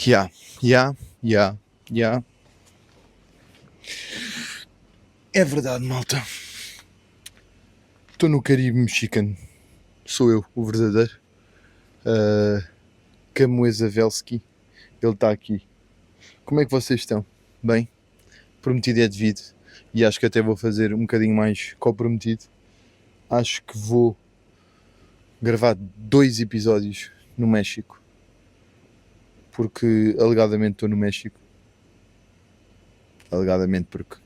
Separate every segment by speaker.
Speaker 1: Yeah. É verdade, malta. Estou no Caribe mexicano. Sou eu, o verdadeiro. Camueza Velski. Ele está aqui. Como é que vocês estão? Bem? Prometido é devido. E acho que até vou fazer um bocadinho mais comprometido. Acho que vou gravar 2 episódios no México. Porque alegadamente estou no México. Alegadamente porque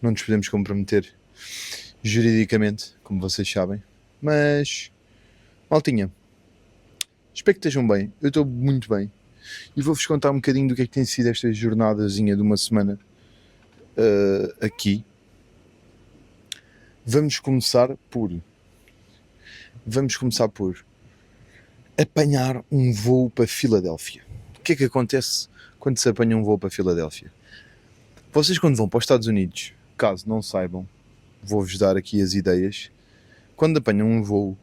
Speaker 1: não nos podemos comprometer juridicamente, como vocês sabem. Mas, maltinha, espero que estejam bem. Eu estou muito bem. E vou-vos contar um bocadinho do que é que tem sido esta jornadazinha de uma semana aqui. Vamos começar por apanhar um voo para Filadélfia. O que é que acontece quando se apanha um voo para Filadélfia? Vocês quando vão para os Estados Unidos, caso não saibam, vou-vos dar aqui as ideias. Quando apanham um voo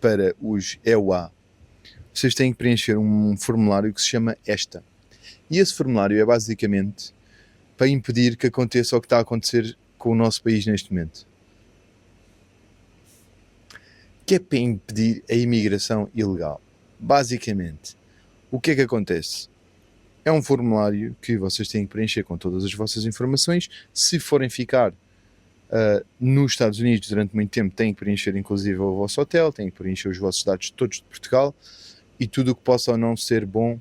Speaker 1: para os EUA, vocês têm que preencher um formulário que se chama ESTA. E esse formulário é basicamente para impedir que aconteça o que está a acontecer com o nosso país neste momento. Que é para impedir a imigração ilegal. Basicamente, o que é que acontece? É um formulário que vocês têm que preencher com todas as vossas informações. Se forem ficar nos Estados Unidos durante muito tempo, têm que preencher inclusive o vosso hotel, têm que preencher os vossos dados todos de Portugal e tudo o que possa ou não ser bom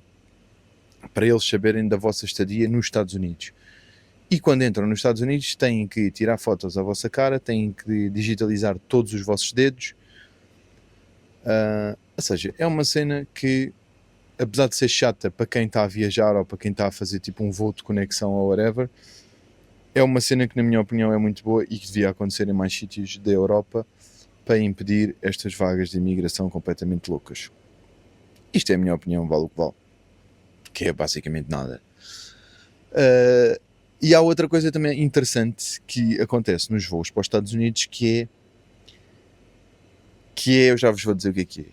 Speaker 1: para eles saberem da vossa estadia nos Estados Unidos. E quando entram nos Estados Unidos têm que tirar fotos à vossa cara, têm que digitalizar todos os vossos dedos. Ou seja, é uma cena que, apesar de ser chata para quem está a viajar ou para quem está a fazer tipo um voo de conexão ou whatever, é uma cena que na minha opinião é muito boa e que devia acontecer em mais sítios da Europa para impedir estas vagas de imigração completamente loucas. Isto é a minha opinião, vale o que vale. Que é basicamente nada. E há outra coisa também interessante que acontece nos voos para os Estados Unidos que é, eu já vos vou dizer o que é.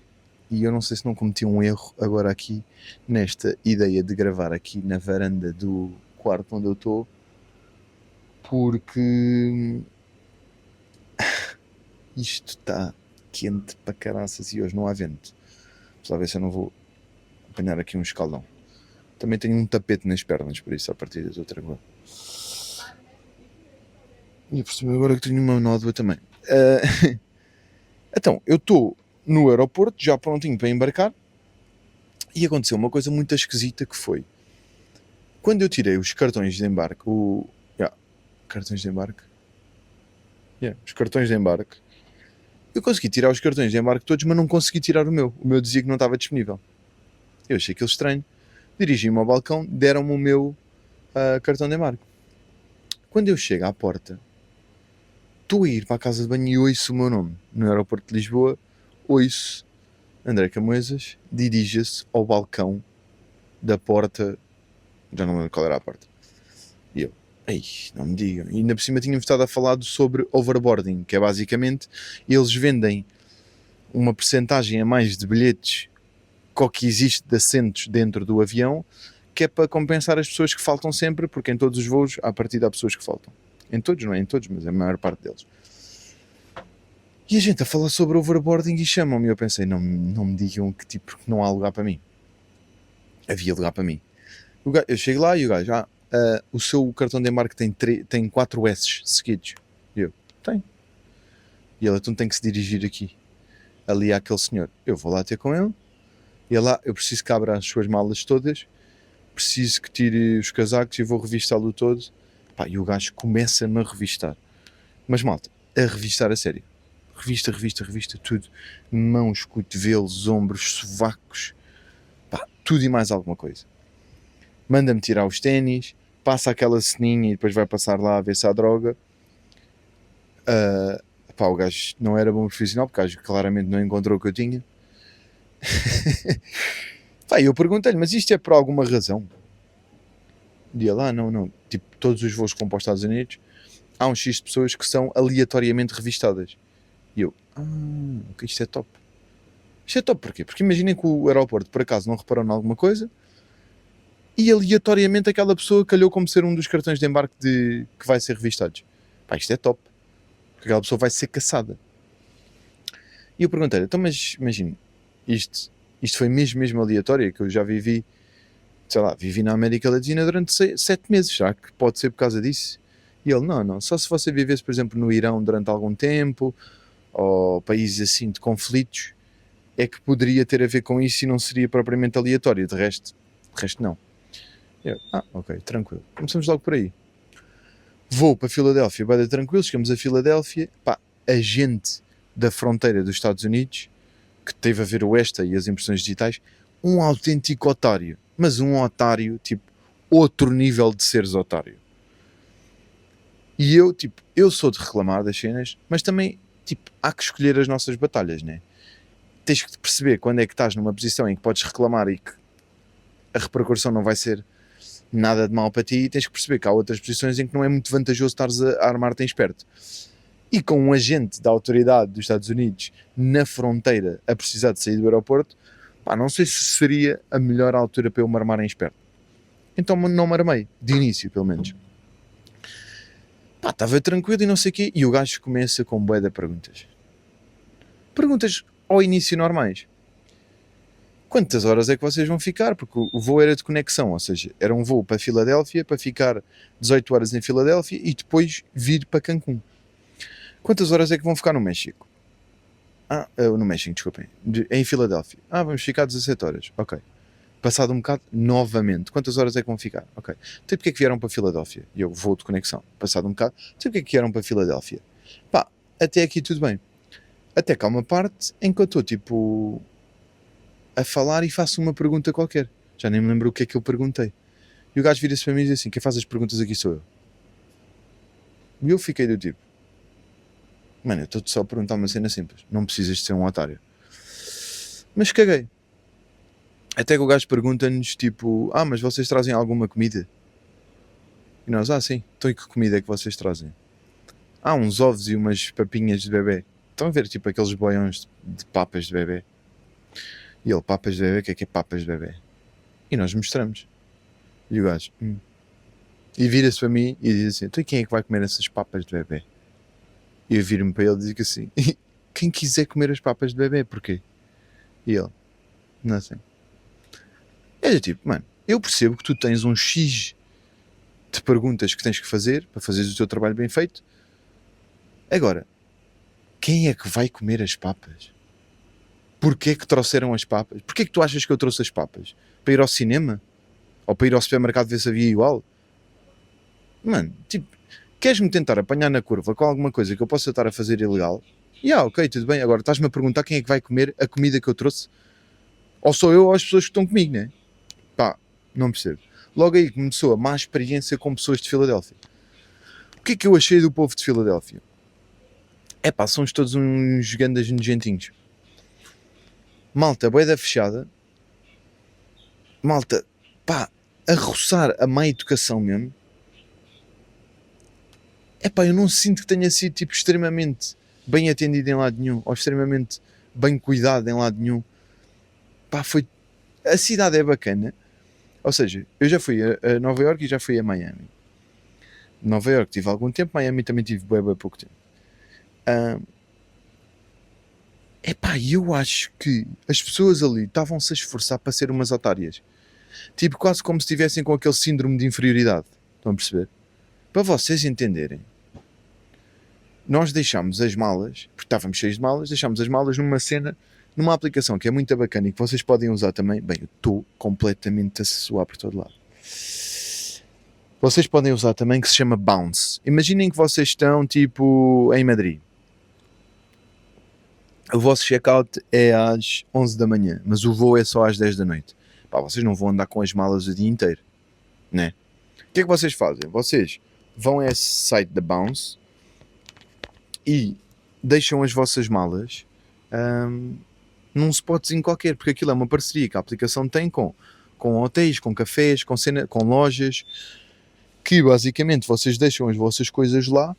Speaker 1: E eu não sei se não cometi um erro agora aqui nesta ideia de gravar aqui na varanda do quarto onde eu estou, porque isto está quente para caraças e hoje não há vento. Só ver se eu não vou apanhar aqui um escaldão. Também tenho um tapete nas pernas, por isso a partir de outra agora. E por cima agora que tenho uma nódoa também. Então, eu estou no aeroporto, já prontinho para embarcar, e aconteceu uma coisa muito esquisita que foi, quando eu tirei os cartões de embarque, os cartões de embarque, eu consegui tirar os cartões de embarque todos, mas não consegui tirar o meu dizia que não estava disponível. Eu achei aquilo estranho, dirigi-me ao balcão, deram-me o meu cartão de embarque. Quando eu chego à porta, estou a ir para a casa de banho e ouço o meu nome no aeroporto de Lisboa, ouço André Camuezas, dirige-se ao balcão da porta, já não lembro qual era a porta, e eu, não me digam, e ainda por cima tínhamos estado a falar sobre overboarding, que é basicamente, eles vendem uma percentagem a mais de bilhetes que o que existe de assentos dentro do avião, que é para compensar as pessoas que faltam sempre, porque em todos os voos, à partida há pessoas que faltam. Em todos, não é em todos, mas a maior parte deles. E a gente a falar sobre overboarding e chamam-me. Eu pensei, não me digam que tipo, que não há lugar para mim. Havia lugar para mim. Eu chego lá e o gajo, o seu cartão de embarque tem 4 S seguidos. E eu, tem. E ele, então tem que se dirigir aqui. Ali àquele senhor. Eu vou lá ter com ele. E lá, eu preciso que abra as suas malas todas. Preciso que tire os casacos e vou revistá-lo todo. Pá, e o gajo começa-me a revistar. Mas malta, a revistar a sério. Revista, tudo. Mãos, cotovelos, ombros, sovacos. Pá, tudo e mais alguma coisa. Manda-me tirar os ténis. Passa aquela ceninha e depois vai passar lá a ver se há droga. Pá, o gajo não era bom profissional, porque o gajo claramente não encontrou o que eu tinha. Pá, eu perguntei-lhe, mas isto é por alguma razão? E ele, não. Tipo, todos os voos que vão para os Estados Unidos, há um X de pessoas que são aleatoriamente revistadas. E eu, ok, isto é top. Isto é top porquê? Porque imaginem que o aeroporto por acaso não reparou em alguma coisa e aleatoriamente aquela pessoa calhou como ser um dos cartões de embarque que vai ser revistados. Pá, isto é top. Porque aquela pessoa vai ser caçada. E eu perguntei-lhe, então mas imagine, isto foi mesmo aleatório, que eu já vivi, sei lá, vivi na América Latina durante 7 meses, será que pode ser por causa disso? E ele, não, só se você vivesse, por exemplo, no Irão durante algum tempo, ou países assim de conflitos, é que poderia ter a ver com isso e não seria propriamente aleatório, de resto não. Eu, ok, tranquilo. Começamos logo por aí. Vou para Filadélfia, vai dar tranquilo, chegamos a Filadélfia, pá, a gente da fronteira dos Estados Unidos, que teve a ver o ESTA e as impressões digitais, um autêntico otário, mas um otário, tipo, outro nível de seres otário. E eu, tipo, eu sou de reclamar das cenas, mas também, tipo, há que escolher as nossas batalhas, né? Tens que perceber quando é que estás numa posição em que podes reclamar e que a repercussão não vai ser nada de mal para ti, e tens que perceber que há outras posições em que não é muito vantajoso estares a armar-te em esperto. E com um agente da autoridade dos Estados Unidos na fronteira a precisar de sair do aeroporto, pá, não sei se seria a melhor altura para eu me armar em esperto. Então não me armei, de início pelo menos. Pá, estava tranquilo e não sei o quê, e o gajo começa com bué de perguntas. Perguntas ao início normais. Quantas horas é que vocês vão ficar? Porque o voo era de conexão, ou seja, era um voo para Filadélfia, para ficar 18 horas em Filadélfia e depois vir para Cancún. Quantas horas é que vão ficar no México? No México, desculpem. Em Filadélfia. Vamos ficar 17 horas. Ok. Passado um bocado, novamente. Quantas horas é que vão ficar? Ok. Então porque é que vieram para Filadélfia? E eu vou de conexão. Passado um bocado. Então porque é que vieram para Filadélfia? Pá, até aqui tudo bem. Até cá uma parte em que eu estou tipo a falar e faço uma pergunta qualquer. Já nem me lembro o que é que eu perguntei. E o gajo vira-se para mim e diz assim: quem faz as perguntas aqui sou eu. E eu fiquei do tipo: mano, eu estou-te só a perguntar uma cena simples. Não precisas de ser um otário. Mas caguei. Até que o gajo pergunta-nos tipo: mas vocês trazem alguma comida? E nós, sim. Então e que comida é que vocês trazem? Uns ovos e umas papinhas de bebê. Estão a ver tipo aqueles boiões de papas de bebê? E ele, papas de bebê, o que é papas de bebê? E nós mostramos. E o gajo, E vira-se para mim e diz assim: então e quem é que vai comer essas papas de bebê? E eu viro-me para ele e digo assim: quem quiser comer as papas de bebê, porquê? E ele, não sei. É tipo, mano, eu percebo que tu tens um X de perguntas que tens que fazer para fazeres o teu trabalho bem feito. Agora, quem é que vai comer as papas? Porquê que trouxeram as papas? Porquê que tu achas que eu trouxe as papas? Para ir ao cinema? Ou para ir ao supermercado ver se havia igual? Mano, tipo, queres-me tentar apanhar na curva com alguma coisa que eu possa estar a fazer ilegal? Ok, tudo bem. Agora estás-me a perguntar quem é que vai comer a comida que eu trouxe? Ou sou eu ou as pessoas que estão comigo, né? Pá, não percebo. Logo aí começou a má experiência com pessoas de Filadélfia. O que é que eu achei do povo de Filadélfia? Somos todos uns grandes nojentinhos. Malta, boeda fechada. Malta, a roçar a má educação mesmo. Eu não sinto que tenha sido tipo extremamente bem atendido em lado nenhum, ou extremamente bem cuidado em lado nenhum. A cidade é bacana. Ou seja, eu já fui a Nova Iorque e já fui a Miami. Nova Iorque tive algum tempo, Miami também tive bem pouco tempo. Eu acho que as pessoas ali estavam-se a esforçar para ser umas otárias. Tipo, quase como se estivessem com aquele síndrome de inferioridade. Estão a perceber? Para vocês entenderem, nós deixámos as malas, porque estávamos cheios de malas, deixámos as malas numa cena, numa aplicação que é muito bacana e que vocês podem usar também. Bem, eu estou completamente a suar por todo lado. Vocês podem usar também, que se chama Bounce. Imaginem que vocês estão, tipo, em Madrid. O vosso check-out é às 11 da manhã, mas o voo é só às 10 da noite. Vocês não vão andar com as malas o dia inteiro, né? O que é que vocês fazem? Vocês vão a esse site da Bounce e deixam as vossas malas num spotzinho qualquer, porque aquilo é uma parceria que a aplicação tem com hotéis, com cafés, com lojas, que basicamente vocês deixam as vossas coisas lá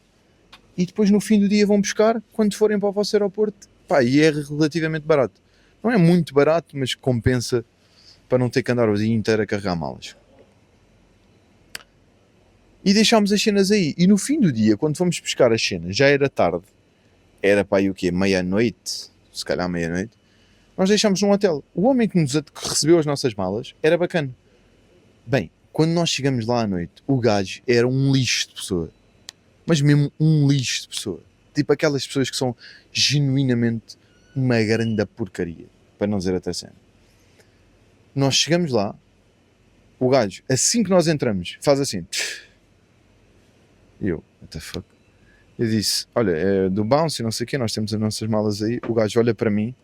Speaker 1: e depois no fim do dia vão buscar quando forem para o vosso aeroporto. Pá, e é relativamente barato. Não é muito barato, mas compensa para não ter que andar o dia inteiro a carregar malas. E deixámos as cenas aí. E no fim do dia, quando fomos buscar as cenas, já era tarde. Era para aí o quê? Meia-noite? Se calhar meia-noite. Nós deixámos num hotel. O homem que recebeu as nossas malas era bacana. Bem, quando nós chegamos lá à noite, o gajo era um lixo de pessoa. Mas mesmo um lixo de pessoa. Tipo aquelas pessoas que são genuinamente uma grande porcaria. Para não dizer até cena. Nós chegamos lá, o gajo, assim que nós entramos, faz assim. E eu, what the fuck? Eu disse, olha, é do bounce e não sei o quê, nós temos as nossas malas aí. O gajo olha para mim,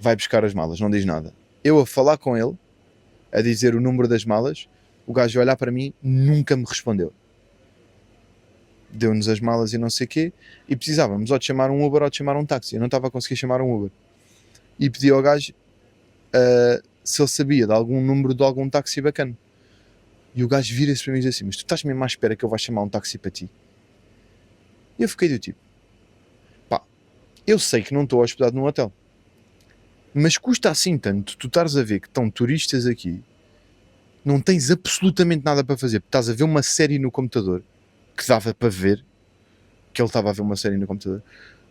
Speaker 1: vai buscar as malas, não diz nada. Eu a falar com ele, a dizer o número das malas, o gajo a olhar para mim, nunca me respondeu. Deu-nos as malas e não sei o quê, e precisávamos ou de chamar um Uber ou de chamar um táxi. Eu não estava a conseguir chamar um Uber. E pedi ao gajo se ele sabia de algum número de algum táxi bacana. E o gajo vira-se para mim e diz assim, mas tu estás mesmo à espera que eu vá chamar um táxi para ti? E eu fiquei do tipo, pá, eu sei que não estou hospedado num hotel, mas custa assim tanto tu estares a ver que estão turistas aqui, não tens absolutamente nada para fazer, porque estás a ver uma série no computador, que dava para ver, que ele estava a ver uma série no computador,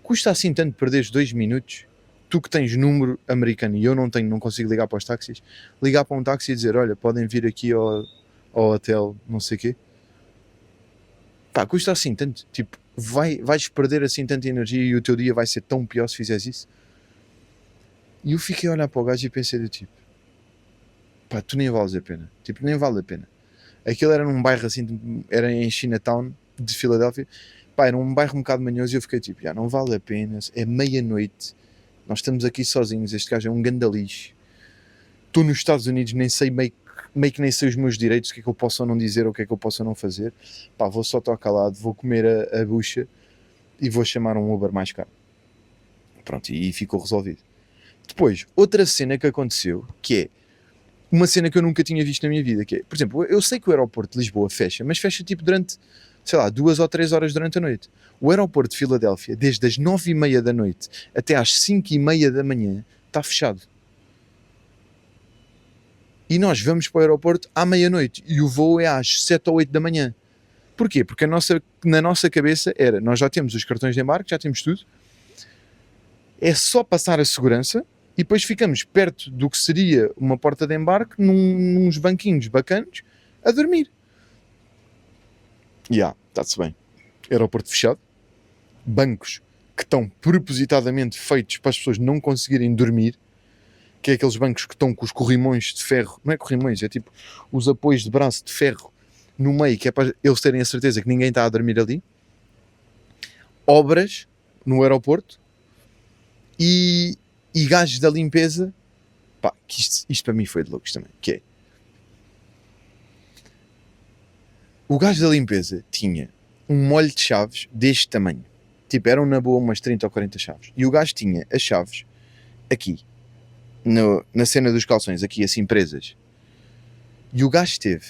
Speaker 1: custa assim tanto perderes 2 minutos, tu que tens número americano e eu não tenho, não consigo ligar para os táxis, ligar para um táxi e dizer, olha, podem vir aqui ao hotel, não sei o quê. Pá, custa assim tanto, tipo, vais perder assim tanta energia e o teu dia vai ser tão pior se fizeres isso. E eu fiquei a olhar para o gajo e pensei do tipo, pá, tu nem vales a pena, tipo, nem vale a pena. Aquilo era num bairro assim, era em Chinatown de Filadélfia, pá, era um bairro um bocado manhoso e eu fiquei tipo, não vale a pena, é meia-noite, nós estamos aqui sozinhos, este gajo é um ganda lixo, estou nos Estados Unidos, nem sei meio que nem sei os meus direitos, o que é que eu posso ou não dizer, ou o que é que eu posso ou não fazer, pá, vou só estar calado, vou comer a bucha e vou chamar um Uber mais caro. Pronto, e ficou resolvido. Depois, outra cena que aconteceu, que é uma cena que eu nunca tinha visto na minha vida, que é, por exemplo, eu sei que o aeroporto de Lisboa fecha, mas fecha tipo durante, sei lá, 2 ou 3 horas durante a noite. O aeroporto de Filadélfia, desde as 9h30 da noite até às 5h30 da manhã, está fechado. E nós vamos para o aeroporto à meia-noite e o voo é às 7 ou 8 da manhã. Porquê? Porque na nossa cabeça era, nós já temos os cartões de embarque, já temos tudo, é só passar a segurança e depois ficamos perto do que seria uma porta de embarque, nos banquinhos bacanos, a dormir. Está-se bem. Aeroporto fechado, bancos que estão propositadamente feitos para as pessoas não conseguirem dormir, que é aqueles bancos que estão com os corrimões de ferro, não é corrimões, é tipo os apoios de braço de ferro no meio, que é para eles terem a certeza que ninguém está a dormir ali. Obras no aeroporto e gajos da limpeza. Pá, que isto para mim foi de loucos também, que é o gajo da limpeza tinha um molho de chaves deste tamanho, tipo eram na boa umas 30 ou 40 chaves, e o gajo tinha as chaves aqui na cena dos calções, aqui assim presas, e o gajo esteve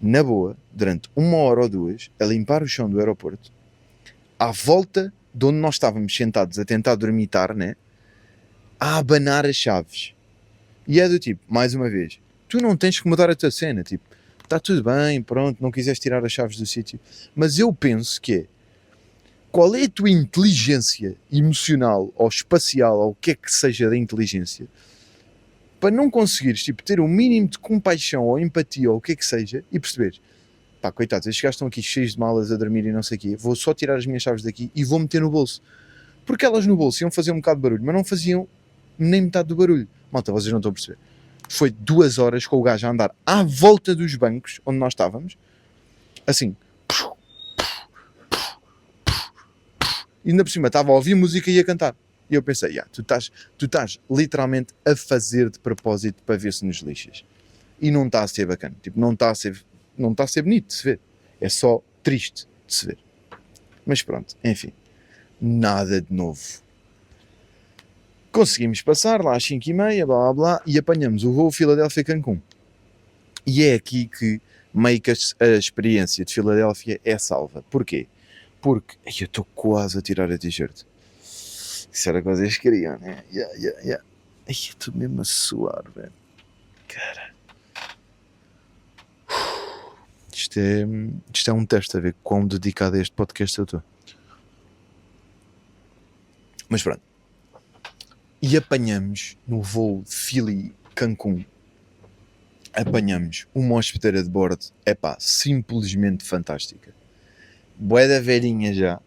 Speaker 1: na boa durante 1 hora ou 2 a limpar o chão do aeroporto à volta de onde nós estávamos sentados a tentar dormitar, né, a abanar as chaves. E é do tipo, mais uma vez, tu não tens que mudar a tua cena, tipo, está tudo bem, pronto, não quiseres tirar as chaves do sítio, mas eu penso que é, qual é a tua inteligência emocional ou espacial ou o que é que seja da inteligência para não conseguires, tipo, ter um mínimo de compaixão ou empatia ou o que é que seja e perceberes, pá, coitados, estes gajos estão aqui cheios de malas a dormir e não sei o quê, vou só tirar as minhas chaves daqui e vou meter no bolso, porque elas no bolso iam fazer um bocado de barulho, mas não faziam nem metade do barulho. Malta, vocês não estão a perceber. Foi 2 horas com o gajo a andar à volta dos bancos onde nós estávamos, assim, e ainda por cima estava a ouvir música e a cantar. E eu pensei, tu estás literalmente a fazer de propósito para ver se nos lixas. E não está a ser bacana. Tipo, não está a ser bonito de se ver. É só triste de se ver. Mas pronto, enfim. Nada de novo. Conseguimos passar lá às 5h30, blá blá blá, e apanhamos o voo Filadélfia-Cancún. E é aqui que meio que a experiência de Filadélfia é salva. Porquê? Porque eu estou quase a tirar a t-shirt. Isso era o que vocês queriam, né? Yeah. Ai, eu estou mesmo a suar, velho. Cara. Isto é um teste a ver quão dedicado a este podcast eu estou. Mas pronto. E apanhamos no voo Philly-Cancún. Apanhamos uma hospedeira de bordo. Epá, simplesmente fantástica. Bué da velhinha já.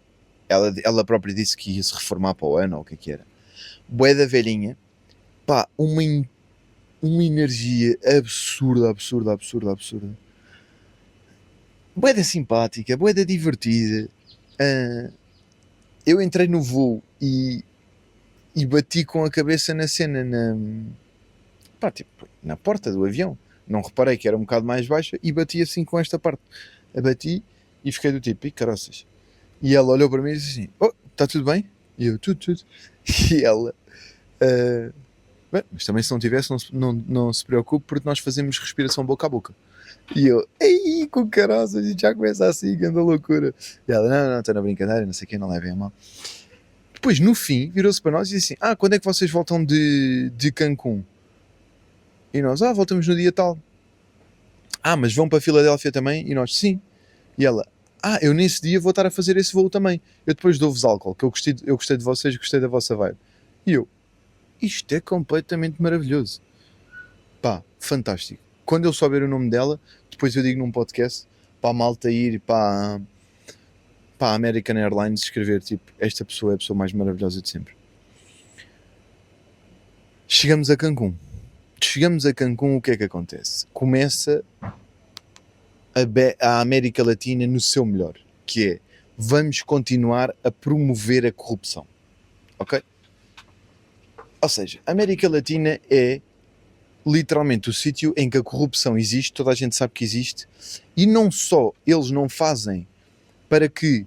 Speaker 1: Ela própria disse que ia se reformar para o ano, ou o que era. Bué da velhinha. Pá, uma energia absurda. Bué da simpática, bué da divertida. Eu entrei no voo e bati com a cabeça na cena, na porta do avião. Não reparei que era um bocado mais baixa e bati assim com esta parte. Bati e fiquei do tipo, caroças. E ela olhou para mim e disse assim, está tudo bem? E eu, tudo. E ela, bem, mas também se não tivesse, não se preocupe, porque nós fazemos respiração boca a boca. E eu, ei, com caroças, e já começa assim, grande loucura. E ela, não, estou na brincadeira, não sei quem, não levem a mal. Depois, no fim, virou-se para nós e disse assim, quando é que vocês voltam de Cancún? E nós, voltamos no dia tal. Mas vão para Filadélfia também? E nós, sim. E ela, eu nesse dia vou estar a fazer esse voo também. Eu depois dou-vos álcool, que eu gostei de vocês, gostei da vossa vibe. E eu, isto é completamente maravilhoso. Pá, fantástico. Quando eu souber o nome dela, depois eu digo num podcast, para a malta ir para a American Airlines escrever, tipo, esta pessoa é a pessoa mais maravilhosa de sempre. Chegamos a Cancún, o que é que acontece? Começa a América Latina no seu melhor, que é, vamos continuar a promover a corrupção, ok? Ou seja, a América Latina é literalmente o sítio em que a corrupção existe, toda a gente sabe que existe, e não só eles não fazem para que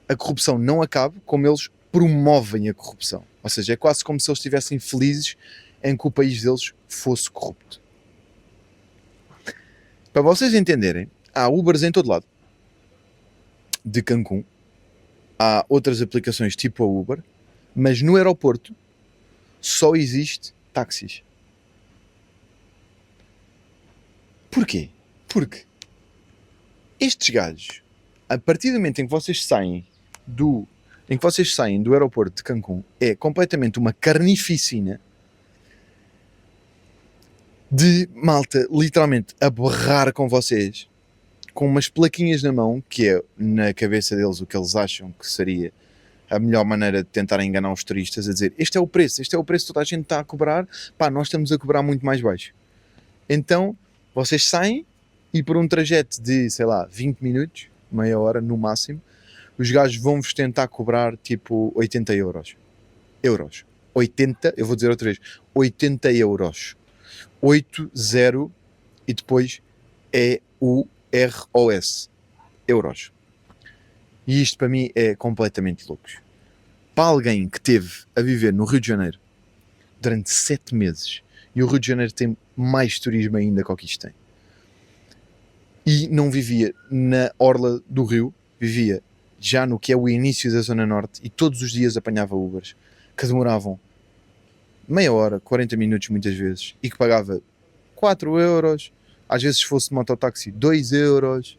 Speaker 1: a corrupção não acabe, como eles promovem a corrupção. Ou seja, é quase como se eles estivessem felizes em que o país deles fosse corrupto. Para vocês entenderem, há Ubers em todo lado. De Cancún. Há outras aplicações tipo a Uber, mas no aeroporto só existe táxis. Porquê? Porque estes gajos, a partir do momento em que vocês saem do aeroporto de Cancún, é completamente uma carnificina de malta literalmente a berrar com vocês, com umas plaquinhas na mão, que é na cabeça deles o que eles acham que seria a melhor maneira de tentar enganar os turistas, a dizer, este é o preço que toda a gente está a cobrar, nós estamos a cobrar muito mais baixo. Então, vocês saem e por um trajeto de, 20 minutos, meia hora no máximo, os gajos vão-vos tentar cobrar tipo 80 euros. 80, eu vou dizer outra vez, 80 euros. 80 e depois EUROS. Euros. E isto para mim é completamente louco. Para alguém que teve a viver no Rio de Janeiro durante 7 meses, e o Rio de Janeiro tem mais turismo ainda que o que isto tem, e não vivia na orla do Rio, vivia já no que é o início da Zona Norte, e todos os dias apanhava Ubers que demoravam meia hora, 40 minutos muitas vezes, e que pagava 4 euros, às vezes se fosse mototáxi 2 euros.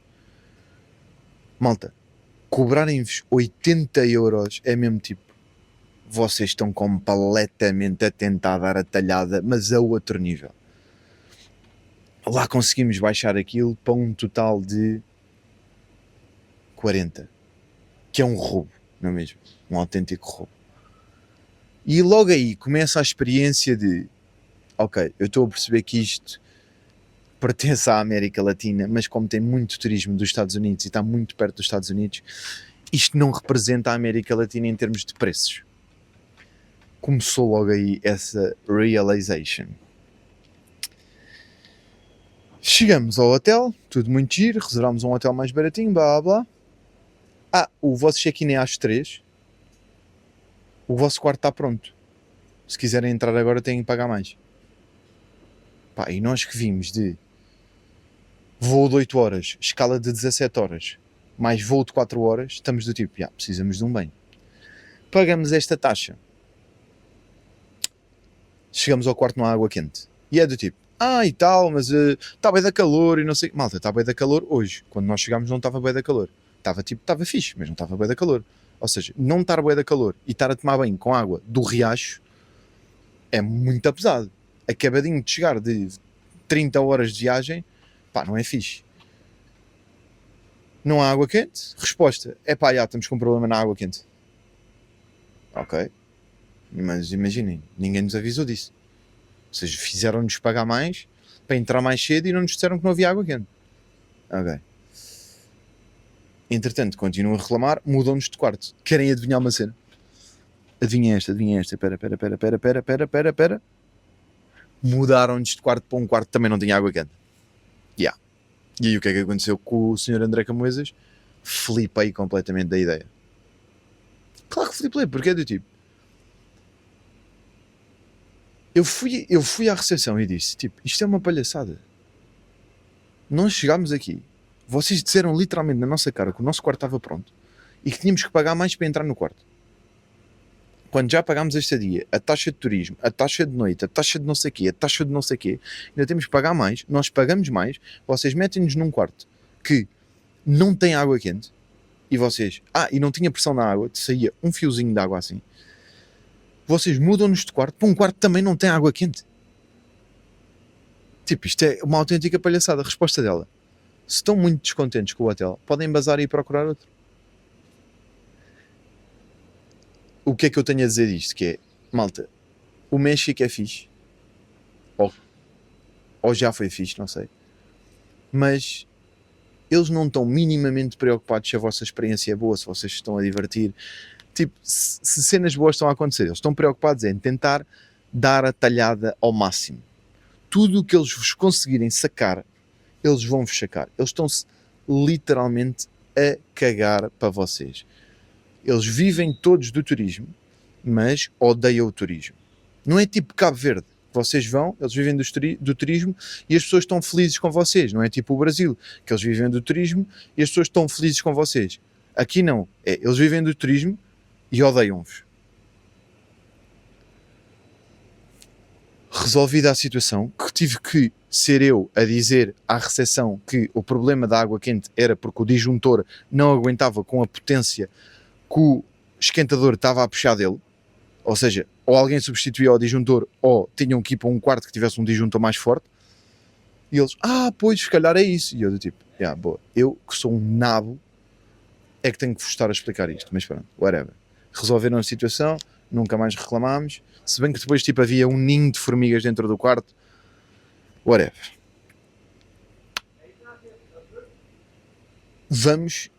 Speaker 1: Malta, cobrarem-vos 80 euros é mesmo tipo, vocês estão completamente a tentar dar a talhada, mas a outro nível. Lá conseguimos baixar aquilo para um total de 40, que é um roubo, não é mesmo? Um autêntico roubo. E logo aí começa a experiência de, ok, eu estou a perceber que isto pertence à América Latina, mas como tem muito turismo dos Estados Unidos e está muito perto dos Estados Unidos, isto não representa a América Latina em termos de preços. Começou logo aí essa realization. Chegamos ao hotel, tudo muito giro, reservámos um hotel mais baratinho, blá blá blá. O vosso check-in é às 3. O vosso quarto está pronto. Se quiserem entrar agora têm que pagar mais. E nós que vimos de voo de 8 horas, escala de 17 horas, mais voo de 4 horas, estamos do tipo, precisamos de um banho. Pagamos esta taxa. Chegamos ao quarto, não há água quente. E é do tipo, e tal, mas está bem da calor e não sei. Malta, está bem da calor hoje. Quando nós chegámos não estava bem da calor. Estava fixe, mas não estava bem da calor. Ou seja, não estar bem da calor e estar a tomar banho com água do riacho é muito pesado. Acabadinho de chegar de 30 horas de viagem, não é fixe. Não há água quente? Resposta, estamos com um problema na água quente. Ok. Mas imaginem, ninguém nos avisou disso. Ou seja, fizeram-nos pagar mais para entrar mais cedo e não nos disseram que não havia água quente. Ok. Entretanto, continuam a reclamar, mudam-nos de quarto. Querem adivinhar uma cena? Adivinha esta. Espera. Mudaram-nos de quarto para um quarto que também não tinha água quente. E aí o que é que aconteceu com o Sr. André Camoesas? Flipei completamente da ideia. Claro que flipei, porque é do tipo... Eu fui à recepção e disse, isto é uma palhaçada. Nós chegámos aqui, vocês disseram literalmente na nossa cara que o nosso quarto estava pronto e que tínhamos que pagar mais para entrar no quarto. Quando já pagámos a estadia, a taxa de turismo, a taxa de noite, a taxa de não sei quê, a taxa de não sei quê, ainda temos que pagar mais, nós pagamos mais, vocês metem-nos num quarto que não tem água quente e vocês... e não tinha pressão na água, saía um fiozinho de água assim. Vocês mudam-nos de quarto para um quarto que também não tem água quente. Isto é uma autêntica palhaçada. A resposta dela: se estão muito descontentes com o hotel, podem bazar e ir procurar outro. O que é que eu tenho a dizer disto? Que é, malta, o México é fixe. Ou já foi fixe, não sei. Mas eles não estão minimamente preocupados se a vossa experiência é boa, se vocês estão a divertir. Se cenas boas estão a acontecer, eles estão preocupados em tentar dar a talhada ao máximo. Tudo o que eles vos conseguirem sacar, eles vão-vos sacar. Eles estão-se literalmente a cagar para vocês. Eles vivem todos do turismo, mas odeiam o turismo. Não é tipo Cabo Verde. Vocês vão, eles vivem do turismo e as pessoas estão felizes com vocês. Não é tipo o Brasil, que eles vivem do turismo e as pessoas estão felizes com vocês. Aqui não. Eles vivem do turismo e odeiam-vos. Resolvida a situação, que tive que ser eu a dizer à recepção que o problema da água quente era porque o disjuntor não aguentava com a potência que o esquentador estava a puxar dele. Ou seja, ou alguém substituía o disjuntor ou tinham que ir para um quarto que tivesse um disjuntor mais forte. E eles, pois, se calhar é isso. E eu do tipo, boa, eu que sou um nabo é que tenho que vos estar a explicar isto. Mas pronto, whatever. Resolveram a situação, nunca mais reclamámos. Se bem que depois havia um ninho de formigas dentro do quarto. Whatever. Vamos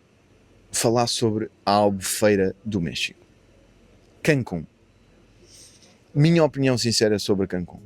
Speaker 1: falar sobre a Albufeira do México. Cancún. Minha opinião sincera sobre Cancún.